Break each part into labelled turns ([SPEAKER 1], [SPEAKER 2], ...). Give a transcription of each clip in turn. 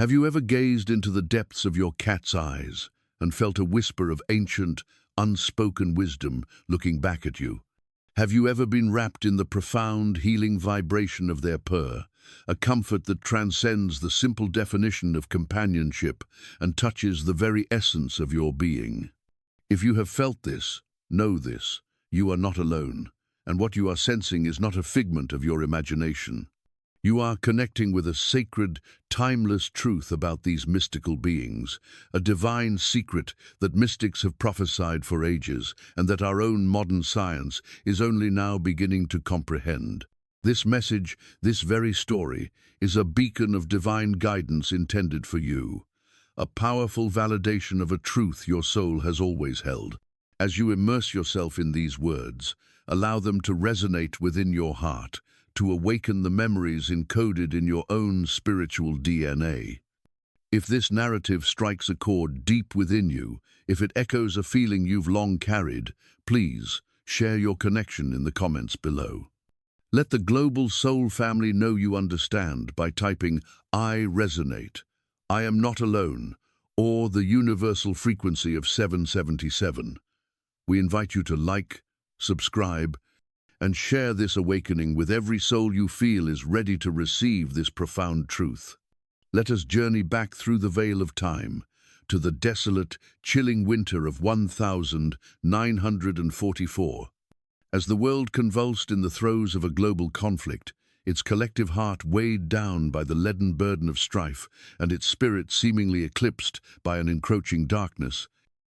[SPEAKER 1] Have you ever gazed into the depths of your cat's eyes and felt a whisper of ancient, unspoken wisdom looking back at you? Have you ever been wrapped in the profound, healing vibration of their purr, a comfort that transcends the simple definition of companionship and touches the very essence of your being? If you have felt this, know this: you are not alone, and what you are sensing is not a figment of your imagination. You are connecting with a sacred, timeless truth about these mystical beings, a divine secret that mystics have prophesied for ages and that our own modern science is only now beginning to comprehend. This message, this very story, is a beacon of divine guidance intended for you, a powerful validation of a truth your soul has always held. As you immerse yourself in these words, allow them to resonate within your heart, to awaken the memories encoded in your own spiritual DNA. If this narrative strikes a chord deep within you, if it echoes a feeling you've long carried, please share your connection in the comments below. Let the global soul family know you understand by typing "I resonate," "I am not alone," or the universal frequency of 777. We invite you to like, subscribe, and share this awakening with every soul you feel is ready to receive this profound truth. Let us journey back through the veil of time, to the desolate, chilling winter of 1944. As the world convulsed in the throes of a global conflict, its collective heart weighed down by the leaden burden of strife, and its spirit seemingly eclipsed by an encroaching darkness,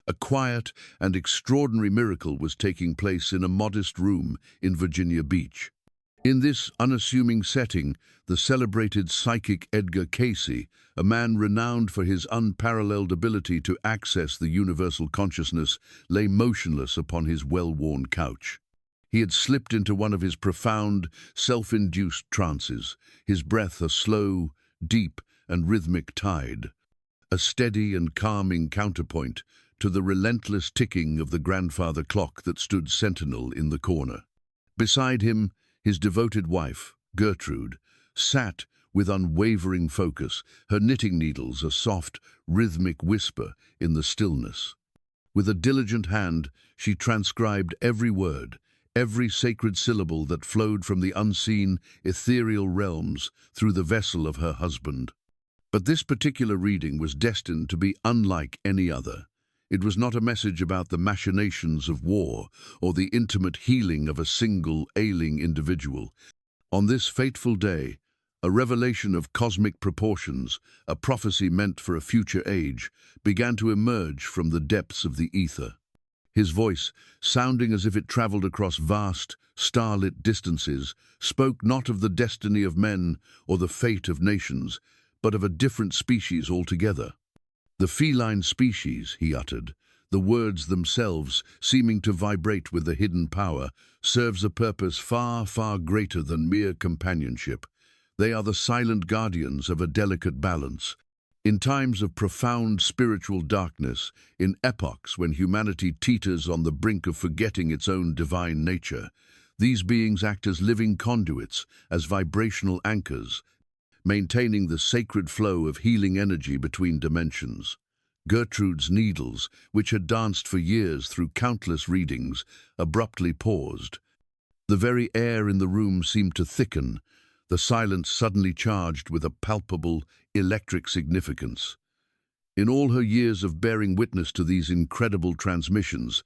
[SPEAKER 1] a quiet and extraordinary miracle was taking place in a modest room in Virginia Beach. In this unassuming setting, the celebrated psychic Edgar Cayce, a man renowned for his unparalleled ability to access the universal consciousness, lay motionless upon his well-worn couch. He had slipped into one of his profound, self-induced trances, his breath a slow, deep, and rhythmic tide, a steady and calming counterpoint to the relentless ticking of the grandfather clock that stood sentinel in the corner. Beside him, his devoted wife, Gertrude, sat with unwavering focus, her knitting needles a soft, rhythmic whisper in the stillness. With a diligent hand, she transcribed every word, every sacred syllable that flowed from the unseen, ethereal realms through the vessel of her husband. But this particular reading was destined to be unlike any other. It was not a message about the machinations of war or the intimate healing of a single ailing individual. On this fateful day, a revelation of cosmic proportions, a prophecy meant for a future age, began to emerge from the depths of the ether. His voice, sounding as if it traveled across vast, starlit distances, spoke not of the destiny of men or the fate of nations, but of a different species altogether. "The feline species," he uttered, the words themselves seeming to vibrate with the hidden power, serves a purpose far, far greater than mere companionship. They are the silent guardians of a delicate balance. In times of profound spiritual darkness, in epochs when humanity teeters on the brink of forgetting its own divine nature, these beings act as living conduits, as vibrational anchors, maintaining the sacred flow of healing energy between dimensions. Gertrude's needles, which had danced for years through countless readings, abruptly paused. The very air in the room seemed to thicken, the silence suddenly charged with a palpable, electric significance. In all her years of bearing witness to these incredible transmissions,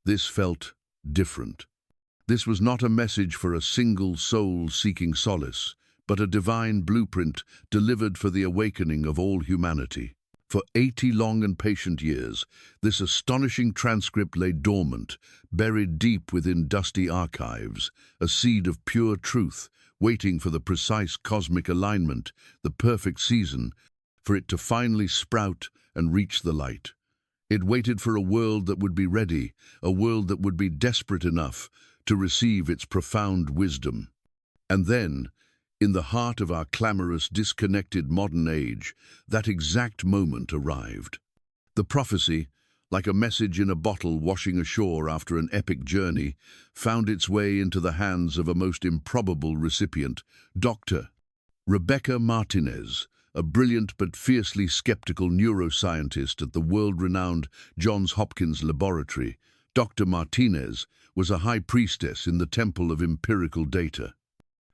[SPEAKER 1] this felt different. This was not a message for a single soul seeking solace, but a divine blueprint delivered for the awakening of all humanity. For 80 long and patient years, this astonishing transcript lay dormant, buried deep within dusty archives, a seed of pure truth, waiting for the precise cosmic alignment, the perfect season, for it to finally sprout and reach the light. It waited for a world that would be ready, a world that would be desperate enough to receive its profound wisdom. And then, in the heart of our clamorous, disconnected modern age, that exact moment arrived. The prophecy, like a message in a bottle washing ashore after an epic journey, found its way into the hands of a most improbable recipient, Dr. Rebecca Martinez, a brilliant but fiercely skeptical neuroscientist at the world-renowned Johns Hopkins Laboratory, Dr. Martinez was a high priestess in the temple of empirical data.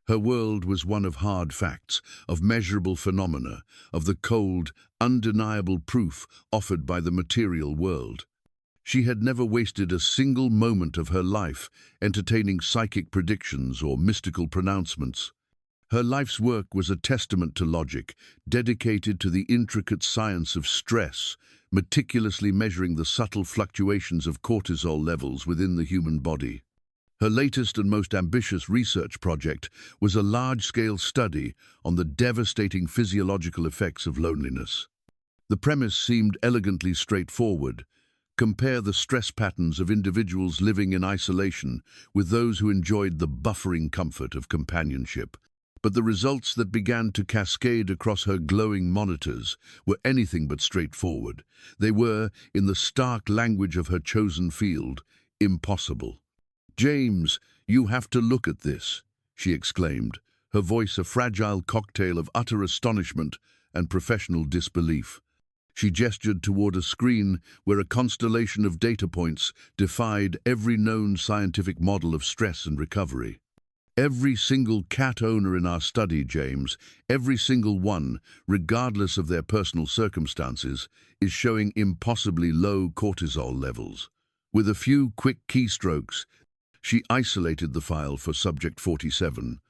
[SPEAKER 1] Her world was one of hard facts, of measurable phenomena, of the cold, undeniable proof offered by the material world. She had never wasted a single moment of her life entertaining psychic predictions or mystical pronouncements. Her life's work was a testament to logic, dedicated to the intricate science of stress, meticulously measuring the subtle fluctuations of cortisol levels within the human body. Her latest and most ambitious research project was a large-scale study on the devastating physiological effects of loneliness. The premise seemed elegantly straightforward. Compare the stress patterns of individuals living in isolation with those who enjoyed the buffering comfort of companionship. But the results that began to cascade across her glowing monitors were anything but straightforward. They were, in the stark language of her chosen field, impossible. "James, you have to look at this," she exclaimed, her voice a fragile cocktail of utter astonishment and professional disbelief. She gestured toward a screen where a constellation of data points defied every known scientific model of stress and recovery. "Every single cat owner in our study, James, every single one, regardless of their personal circumstances, is showing impossibly low cortisol levels. With a few quick keystrokes," she isolated the file for subject 47.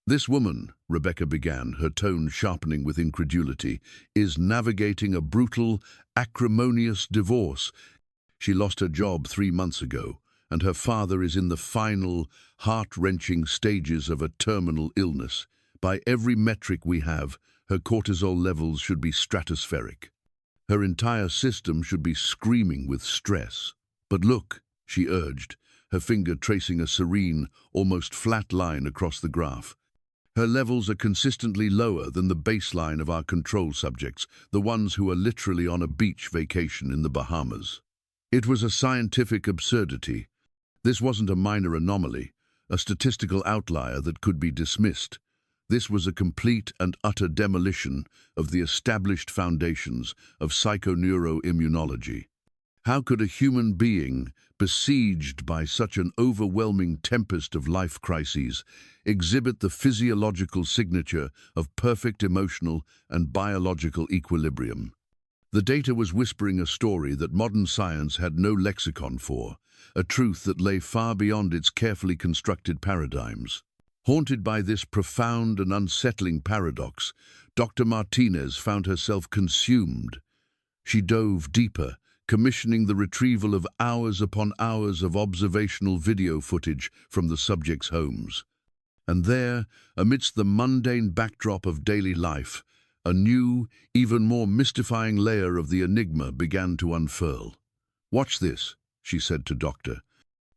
[SPEAKER 1] "This woman," Rebecca began, her tone sharpening with incredulity, "is navigating a brutal, acrimonious divorce. She lost her job 3 months ago, and her father is in the final, heart-wrenching stages of a terminal illness. By every metric we have, her cortisol levels should be stratospheric. Her entire system should be screaming with stress. But look," she urged, her finger tracing a serene, almost flat line across the graph. "Her levels are consistently lower than the baseline of our control subjects, the ones who are literally on a beach vacation in the Bahamas." It was a scientific absurdity. This wasn't a minor anomaly, a statistical outlier that could be dismissed. This was a complete and utter demolition of the established foundations of psychoneuroimmunology. How could a human being, besieged by such an overwhelming tempest of life crises, exhibit the physiological signature of perfect emotional and biological equilibrium? The data was whispering a story that modern science had no lexicon for, a truth that lay far beyond its carefully constructed paradigms. Haunted by this profound and unsettling paradox, Dr. Martinez found herself consumed. She dove deeper, commissioning the retrieval of hours upon hours of observational video footage from the subjects' homes. And there, amidst the mundane backdrop of daily life, a new, even more mystifying layer of the enigma began to unfurl. "Watch this," she said to Dr.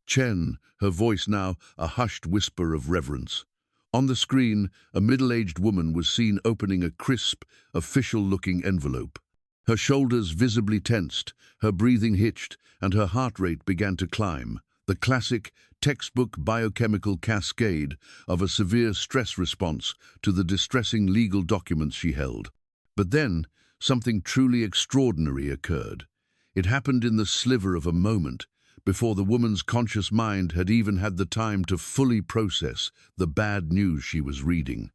[SPEAKER 1] Chen, her voice now a hushed whisper of reverence. On the screen, a middle-aged woman was seen opening a crisp, official-looking envelope. Her shoulders visibly tensed, her breathing hitched, and her heart rate began to climb, the classic, textbook biochemical cascade of a severe stress response to the distressing legal documents she held. But then, something truly extraordinary occurred. It happened in the sliver of a moment, before the woman's conscious mind had even had the time to fully process the bad news she was reading.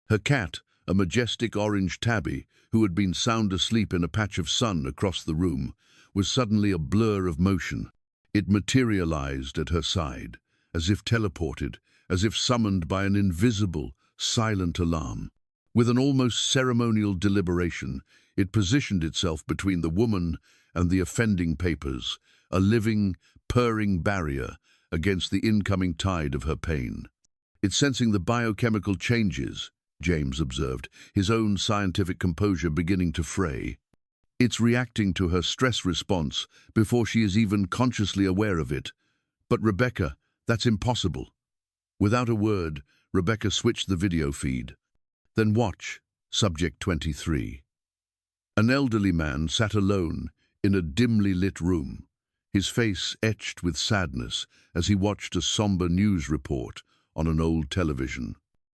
[SPEAKER 1] Her cat, a majestic orange tabby, who had been sound asleep in a patch of sun across the room, was suddenly a blur of motion. It materialized at her side, as if teleported, as if summoned by an invisible, silent alarm. With an almost ceremonial deliberation, it positioned itself between the woman and the offending papers, a living, purring barrier against the incoming tide of her pain. "It's sensing the biochemical changes," James observed, his own scientific composure beginning to fray. "It's reacting to her stress response before she is even consciously aware of it. But Rebecca, that's impossible." Without a word, Rebecca switched the video feed. "Then watch, subject 23. An elderly man sat alone in a dimly lit room, his face etched with sadness as he watched a somber news report on an old television.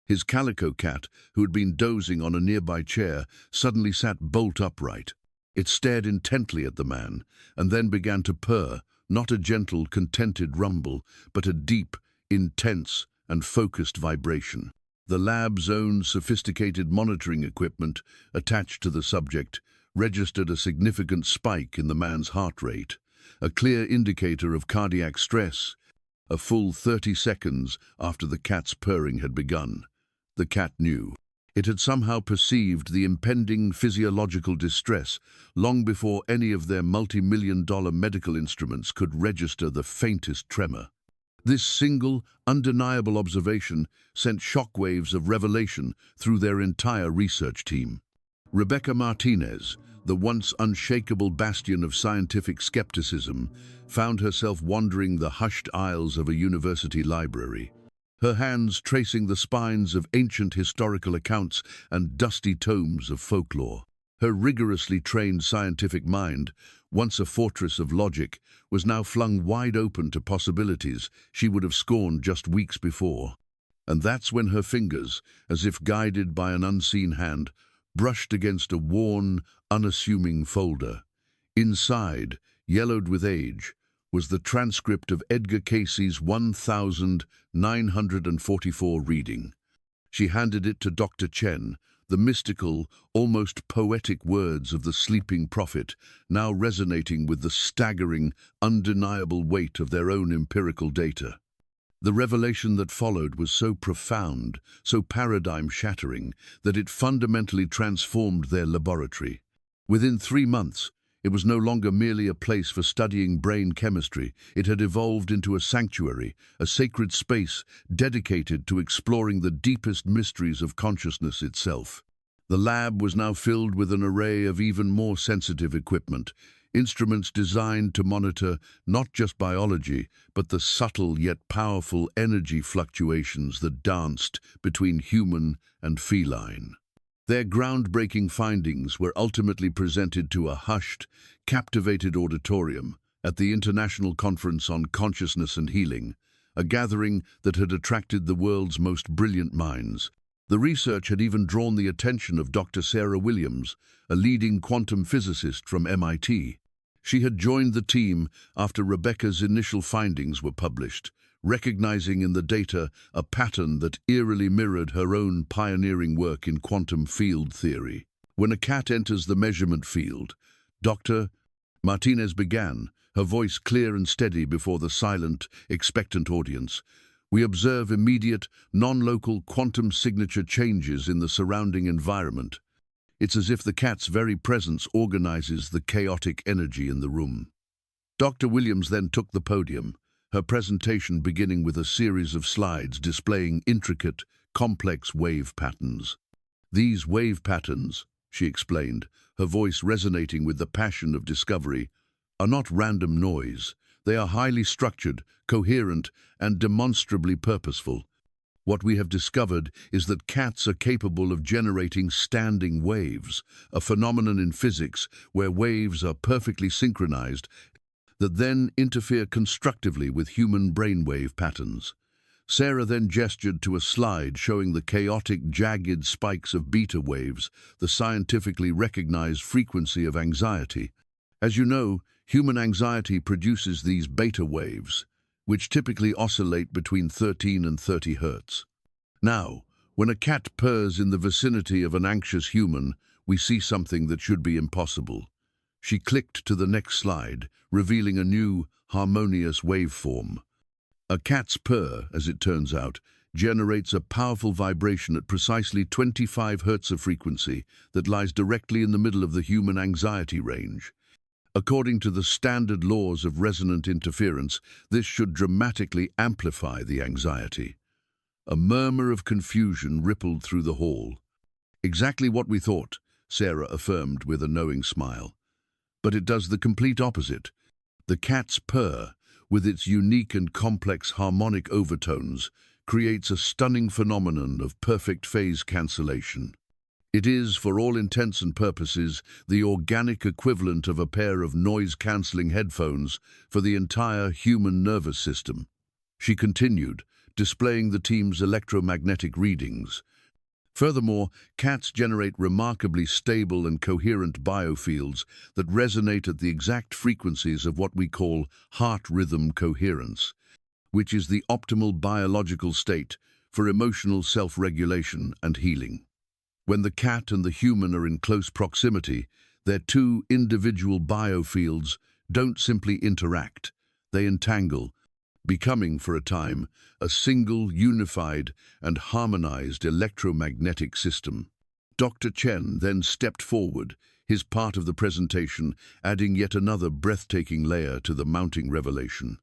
[SPEAKER 1] His calico cat, who had been dozing on a nearby chair, suddenly sat bolt upright. It stared intently at the man, and then began to purr, not a gentle, contented rumble, but a deep, intense, and focused vibration. The lab's own sophisticated monitoring equipment, attached to the subject, registered a significant spike in the man's heart rate, a clear indicator of cardiac stress, a full 30 seconds after the cat's purring had begun. The cat knew. It had somehow perceived the impending physiological distress long before any of their multi-million-dollar medical instruments could register the faintest tremor. This single, undeniable observation sent shockwaves of revelation through their entire research team. Rebecca Martinez, the once unshakable bastion of scientific skepticism, found herself wandering the hushed aisles of a university library, her hands tracing the spines of ancient historical accounts and dusty tomes of folklore. Her rigorously trained scientific mind, once a fortress of logic, was now flung wide open to possibilities she would have scorned just weeks before. And that's when her fingers, as if guided by an unseen hand, brushed against a worn, unassuming folder. Inside, yellowed with age, was the transcript of Edgar Cayce's 1944 reading. She handed it to Dr. Chen, the mystical, almost poetic words of the sleeping prophet, now resonating with the staggering, undeniable weight of their own empirical data. The revelation that followed was so profound, so paradigm-shattering, that it fundamentally transformed their laboratory. Within 3 months, it was no longer merely a place for studying brain chemistry. It had evolved into a sanctuary, a sacred space dedicated to exploring the deepest mysteries of consciousness itself. The lab was now filled with an array of even more sensitive equipment, instruments designed to monitor not just biology, but the subtle yet powerful energy fluctuations that danced between human and feline. Their groundbreaking findings were ultimately presented to a hushed, captivated auditorium at the International Conference on Consciousness and Healing, a gathering that had attracted the world's most brilliant minds. The research had even drawn the attention of Dr. Sarah Williams, a leading quantum physicist from MIT. She had joined the team after Rebecca's initial findings were published, recognizing in the data a pattern that eerily mirrored her own pioneering work in quantum field theory. When a cat enters the measurement field, Dr. Martinez began, her voice clear and steady before the silent, expectant audience. We observe immediate, non-local quantum signature changes in the surrounding environment. It's as if the cat's very presence organizes the chaotic energy in the room. Dr. Williams then took the podium, her presentation beginning with a series of slides displaying intricate, complex wave patterns. These wave patterns, she explained, her voice resonating with the passion of discovery, are not random noise. They are highly structured, coherent, and demonstrably purposeful. What we have discovered is that cats are capable of generating standing waves, a phenomenon in physics where waves are perfectly synchronized that then interfere constructively with human brainwave patterns. Sarah then gestured to a slide showing the chaotic, jagged spikes of beta waves, the scientifically recognized frequency of anxiety. As you know, human anxiety produces these beta waves, which typically oscillate between 13 and 30 Hz. Now, when a cat purrs in the vicinity of an anxious human, we see something that should be impossible. She clicked to the next slide, revealing a new, harmonious waveform. A cat's purr, as it turns out, generates a powerful vibration at precisely 25 Hz of frequency that lies directly in the middle of the human anxiety range. According to the standard laws of resonant interference, this should dramatically amplify the anxiety. A murmur of confusion rippled through the hall. Exactly what we thought, Sarah affirmed with a knowing smile. But it does the complete opposite. The cat's purr, with its unique and complex harmonic overtones, creates a stunning phenomenon of perfect phase cancellation. It is, for all intents and purposes, the organic equivalent of a pair of noise-cancelling headphones for the entire human nervous system. She continued, displaying the team's electromagnetic readings. Furthermore, cats generate remarkably stable and coherent biofields that resonate at the exact frequencies of what we call heart rhythm coherence, which is the optimal biological state for emotional self-regulation and healing. When the cat and the human are in close proximity, their two individual biofields don't simply interact, they entangle, becoming, for a time, a single, unified, and harmonized electromagnetic system. Dr. Chen then stepped forward, his part of the presentation adding yet another breathtaking layer to the mounting revelation.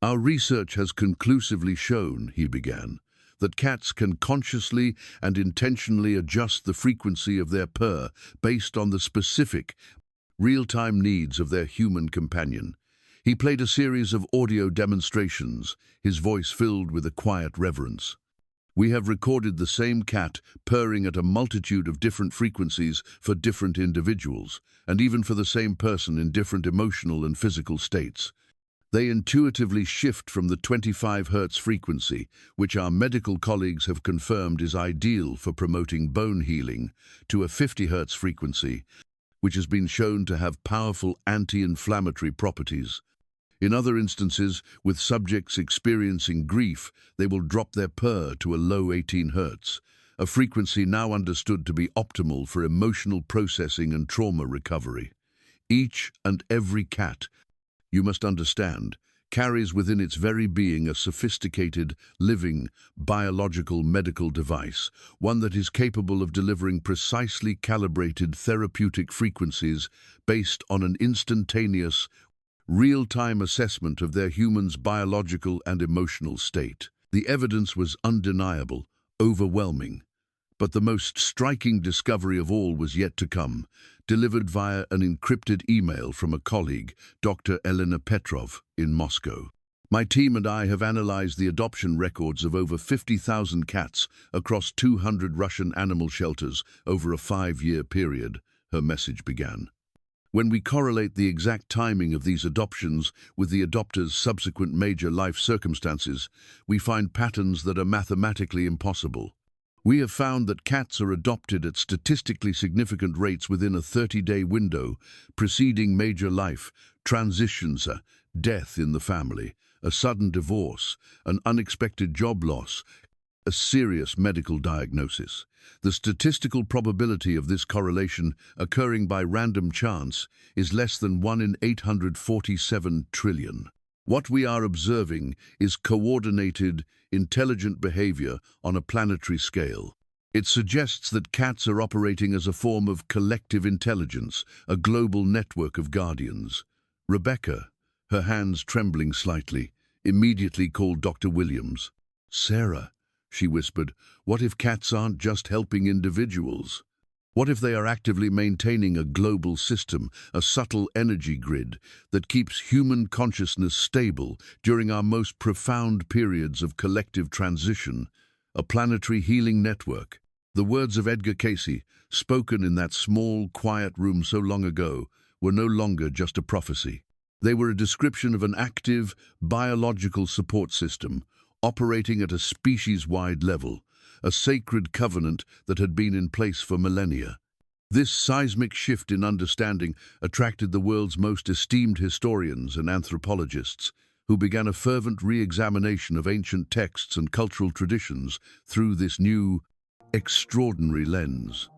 [SPEAKER 1] Our research has conclusively shown, he began, that cats can consciously and intentionally adjust the frequency of their purr based on the specific, real-time needs of their human companion. He played a series of audio demonstrations, his voice filled with a quiet reverence. We have recorded the same cat purring at a multitude of different frequencies for different individuals, and even for the same person in different emotional and physical states. They intuitively shift from the 25 Hz frequency, which our medical colleagues have confirmed is ideal for promoting bone healing, to a 50 Hz frequency, which has been shown to have powerful anti-inflammatory properties. In other instances, with subjects experiencing grief, they will drop their purr to a low 18 Hz, a frequency now understood to be optimal for emotional processing and trauma recovery. Each and every cat, you must understand, carries within its very being a sophisticated, living, biological medical device, one that is capable of delivering precisely calibrated therapeutic frequencies based on an instantaneous, real-time assessment of their human's biological and emotional state. The evidence was undeniable, overwhelming. But the most striking discovery of all was yet to come, delivered via an encrypted email from a colleague, Dr. Elena Petrov, in Moscow. My team and I have analyzed the adoption records of over 50,000 cats across 200 Russian animal shelters over a 5-year period, her message began. When we correlate the exact timing of these adoptions with the adopter's subsequent major life circumstances, we find patterns that are mathematically impossible. We have found that cats are adopted at statistically significant rates within a 30-day window, preceding major life, transitions, death in the family, a sudden divorce, an unexpected job loss, a serious medical diagnosis. The statistical probability of this correlation occurring by random chance is less than 1 in 847 trillion. What we are observing is coordinated, intelligent behavior on a planetary scale. It suggests that cats are operating as a form of collective intelligence, a global network of guardians. Rebecca, her hands trembling slightly, immediately called Dr. Williams. "Sarah," she whispered, "what if cats aren't just helping individuals? What if they are actively maintaining a global system, a subtle energy grid that keeps human consciousness stable during our most profound periods of collective transition, a planetary healing network?" The words of Edgar Cayce, spoken in that small, quiet room so long ago, were no longer just a prophecy. They were a description of an active, biological support system, operating at a species-wide level, a sacred covenant that had been in place for millennia. This seismic shift in understanding attracted the world's most esteemed historians and anthropologists, who began a fervent re-examination of ancient texts and cultural traditions through this new, extraordinary lens.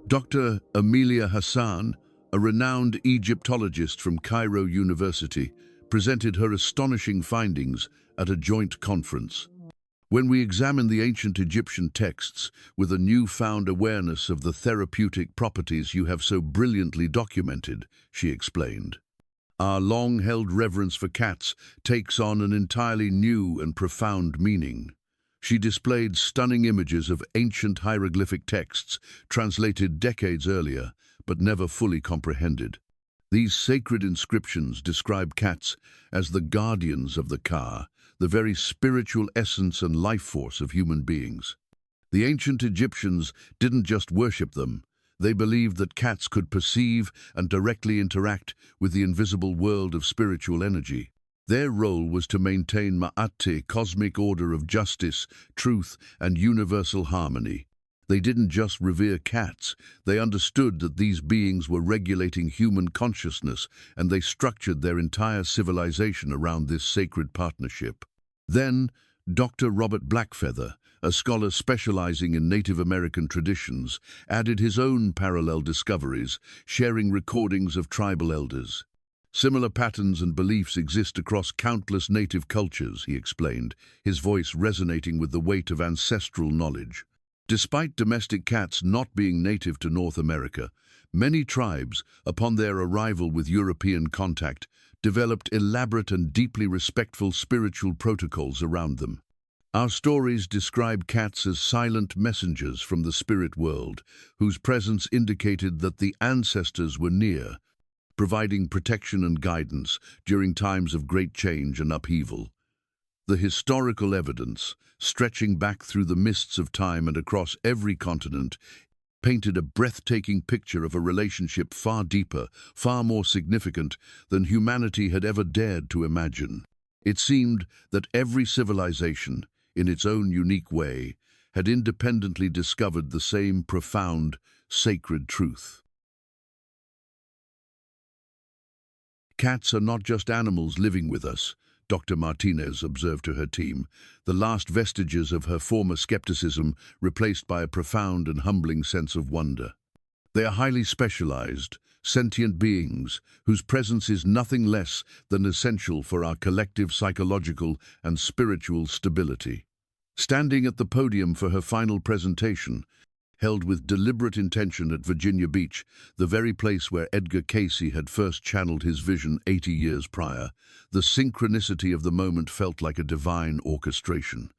[SPEAKER 1] Dr. Amelia Hassan, a renowned Egyptologist from Cairo University, presented her astonishing findings at a joint conference. When we examine the ancient Egyptian texts with a newfound awareness of the therapeutic properties you have so brilliantly documented, she explained, our long-held reverence for cats takes on an entirely new and profound meaning. She displayed stunning images of ancient hieroglyphic texts translated decades earlier, but never fully comprehended. These sacred inscriptions describe cats as the guardians of the Ka, the very spiritual essence and life force of human beings. The ancient Egyptians didn't just worship them, they believed that cats could perceive and directly interact with the invisible world of spiritual energy. Their role was to maintain Ma'at, cosmic order of justice, truth, and universal harmony. They didn't just revere cats, they understood that these beings were regulating human consciousness, and they structured their entire civilization around this sacred partnership. Then, Dr. Robert Blackfeather, a scholar specializing in Native American traditions, added his own parallel discoveries, sharing recordings of tribal elders. Similar patterns and beliefs exist across countless native cultures, he explained, his voice resonating with the weight of ancestral knowledge. Despite domestic cats not being native to North America, many tribes, upon their arrival with European contact, developed elaborate and deeply respectful spiritual protocols around them. Our stories describe cats as silent messengers from the spirit world, whose presence indicated that the ancestors were near, providing protection and guidance during times of great change and upheaval. The historical evidence, stretching back through the mists of time and across every continent, painted a breathtaking picture of a relationship far deeper, far more significant than humanity had ever dared to imagine. It seemed that every civilization, in its own unique way, had independently discovered the same profound, sacred truth. Cats are not just animals living with us, Dr. Martinez observed to her team, the last vestiges of her former skepticism replaced by a profound and humbling sense of wonder. They are highly specialized, sentient beings whose presence is nothing less than essential for our collective psychological and spiritual stability. Standing at the podium for her final presentation, held with deliberate intention at Virginia Beach, the very place where Edgar Cayce had first channeled his vision 80 years prior, the synchronicity of the moment felt like a divine orchestration.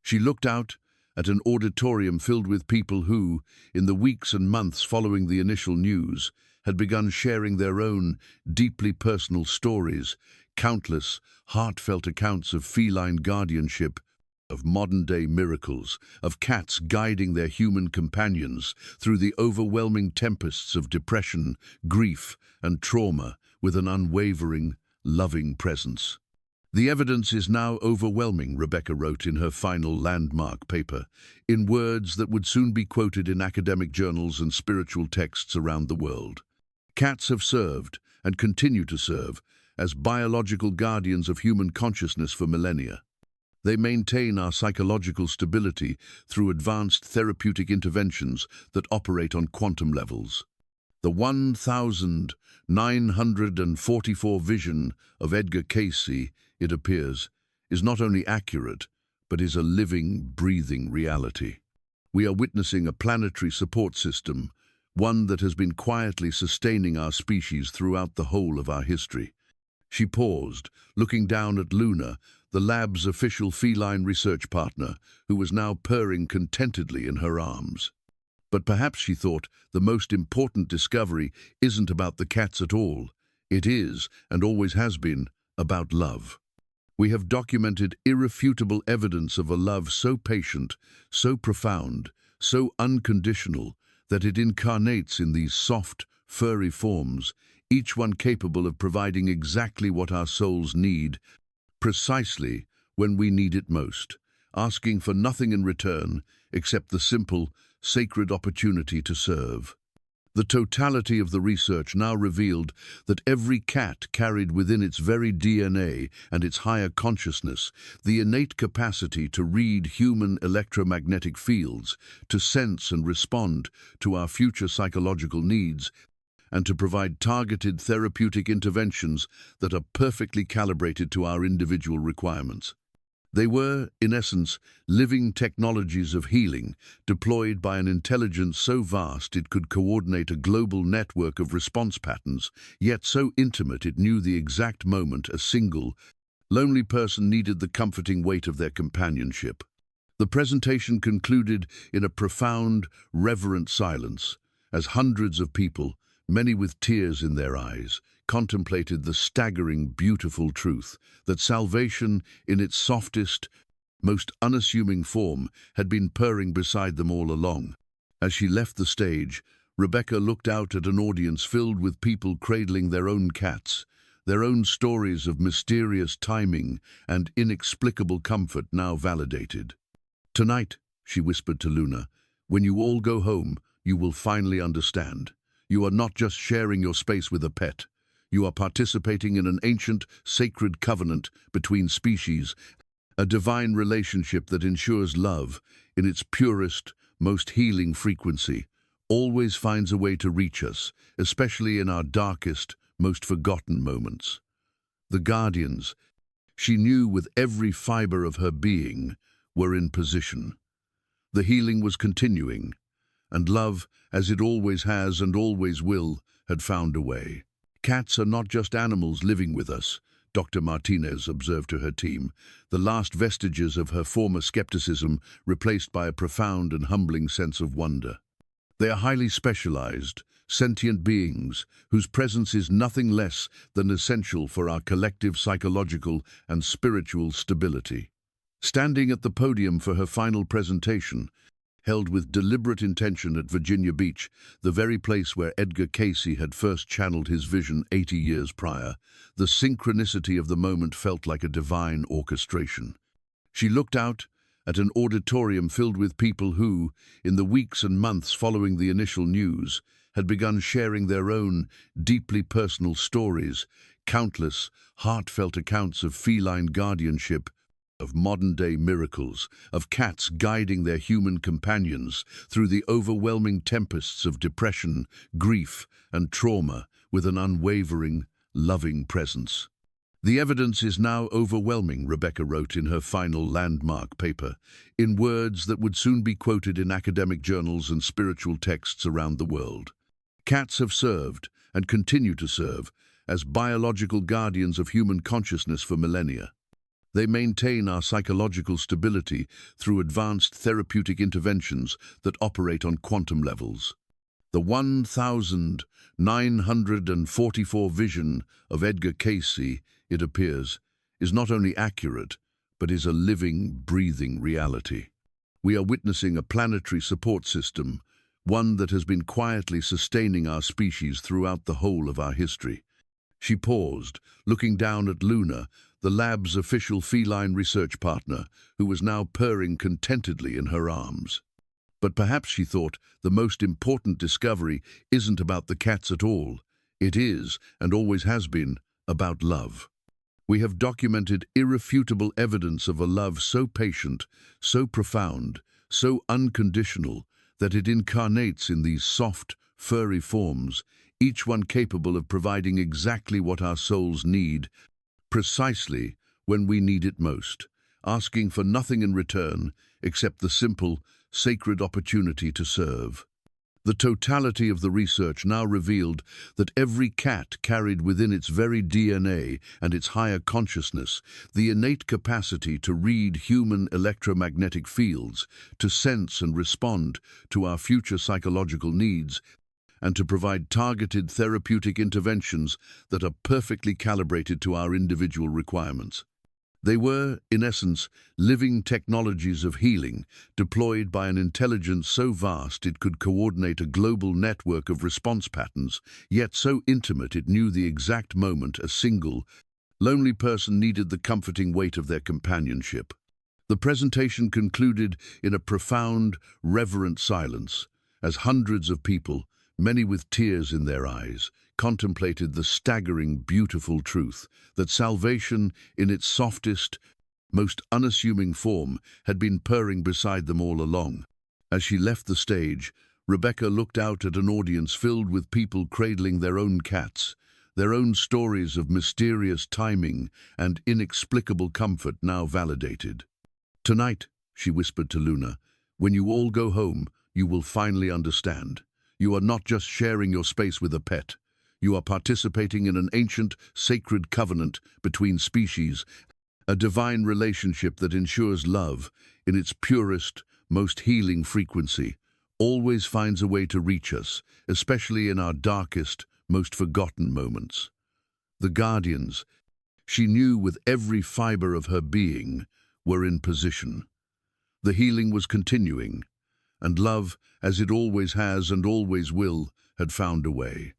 [SPEAKER 1] She looked out at an auditorium filled with people who, in the weeks and months following the initial news, had begun sharing their own deeply personal stories, countless, heartfelt accounts of feline guardianship, of modern-day miracles, of cats guiding their human companions through the overwhelming tempests of depression, grief, and trauma with an unwavering, loving presence. The evidence is now overwhelming, Rebecca wrote in her final landmark paper, in words that would soon be quoted in academic journals and spiritual texts around the world. Cats have served, and continue to serve, as biological guardians of human consciousness for millennia. They maintain our psychological stability through advanced therapeutic interventions that operate on quantum levels. The 1944 vision of Edgar Cayce, it appears, is not only accurate, but is a living, breathing reality. We are witnessing a planetary support system, one that has been quietly sustaining our species throughout the whole of our history. She paused, looking down at Luna, the lab's official feline research partner, who was now purring contentedly in her arms. But perhaps, she thought, the most important discovery isn't about the cats at all. It is, and always has been, about love. We have documented irrefutable evidence of a love so patient, so profound, so unconditional, that it incarnates in these soft, furry forms, each one capable of providing exactly what our souls need, precisely when we need it most, asking for nothing in return except the simple, sacred opportunity to serve. The totality of the research now revealed that every cat carried within its very DNA and its higher consciousness the innate capacity to read human electromagnetic fields, to sense and respond to our future psychological needs, and to provide targeted therapeutic interventions that are perfectly calibrated to our individual requirements. They were, in essence, living technologies of healing, deployed by an intelligence so vast it could coordinate a global network of response patterns, yet so intimate it knew the exact moment a single, lonely person needed the comforting weight of their companionship. The presentation concluded in a profound, reverent silence, as hundreds of people, many with tears in their eyes, contemplated the staggering, beautiful truth that salvation, in its softest, most unassuming form, had been purring beside them all along. As she left the stage, Rebecca looked out at an audience filled with people cradling their own cats, their own stories of mysterious timing and inexplicable comfort now validated. "Tonight," she whispered to Luna, "when you all go home, you will finally understand. You are not just sharing your space with a pet. You are participating in an ancient, sacred covenant between species, a divine relationship that ensures love, in its purest, most healing frequency, always finds a way to reach us, especially in our darkest, most forgotten moments." The guardians, she knew with every fiber of her being, were in position. The healing was continuing, and love, as it always has and always will, had found a way. "Cats are not just animals living with us," Dr. Martinez observed to her team, the last vestiges of her former skepticism replaced by a profound and humbling sense of wonder. "They are highly specialized, sentient beings whose presence is nothing less than essential for our collective psychological and spiritual stability." Standing at the podium for her final presentation, held with deliberate intention at Virginia Beach, the very place where Edgar Cayce had first channeled his vision 80 years prior, the synchronicity of the moment felt like a divine orchestration. She looked out at an auditorium filled with people who, in the weeks and months following the initial news, had begun sharing their own deeply personal stories, countless, heartfelt accounts of feline guardianship, of modern-day miracles, of cats guiding their human companions through the overwhelming tempests of depression, grief, and trauma with an unwavering, loving presence. "The evidence is now overwhelming," Rebecca wrote in her final landmark paper, in words that would soon be quoted in academic journals and spiritual texts around the world. "Cats have served, and continue to serve, as biological guardians of human consciousness for millennia. They maintain our psychological stability through advanced therapeutic interventions that operate on quantum levels." The 1944 vision of Edgar Cayce, it appears, is not only accurate, but is a living, breathing reality. We are witnessing a planetary support system, one that has been quietly sustaining our species throughout the whole of our history. She paused, looking down at Luna, the lab's official feline research partner, who was now purring contentedly in her arms. But perhaps, she thought, the most important discovery isn't about the cats at all. It is, and always has been, about love. We have documented irrefutable evidence of a love so patient, so profound, so unconditional, that it incarnates in these soft, furry forms, each one capable of providing exactly what our souls need, precisely when we need it most, asking for nothing in return except the simple, sacred opportunity to serve. The totality of the research now revealed that every cat carried within its very DNA and its higher consciousness the innate capacity to read human electromagnetic fields, to sense and respond to our future psychological needs, and to provide targeted therapeutic interventions that are perfectly calibrated to our individual requirements. They were, in essence, living technologies of healing, deployed by an intelligence so vast it could coordinate a global network of response patterns, yet so intimate it knew the exact moment a single, lonely person needed the comforting weight of their companionship. The presentation concluded in a profound, reverent silence, as hundreds of people, many with tears in their eyes, contemplated the staggering, beautiful truth that salvation, in its softest, most unassuming form, had been purring beside them all along. As she left the stage, Rebecca looked out at an audience filled with people cradling their own cats, their own stories of mysterious timing and inexplicable comfort now validated. "Tonight," she whispered to Luna, "when you all go home, you will finally understand. You are not just sharing your space with a pet. You are participating in an ancient, sacred covenant between species, a divine relationship that ensures love, in its purest, most healing frequency, always finds a way to reach us, especially in our darkest, most forgotten moments." The guardians, she knew with every fiber of her being, were in position. The healing was continuing, and love, as it always has and always will, had found a way.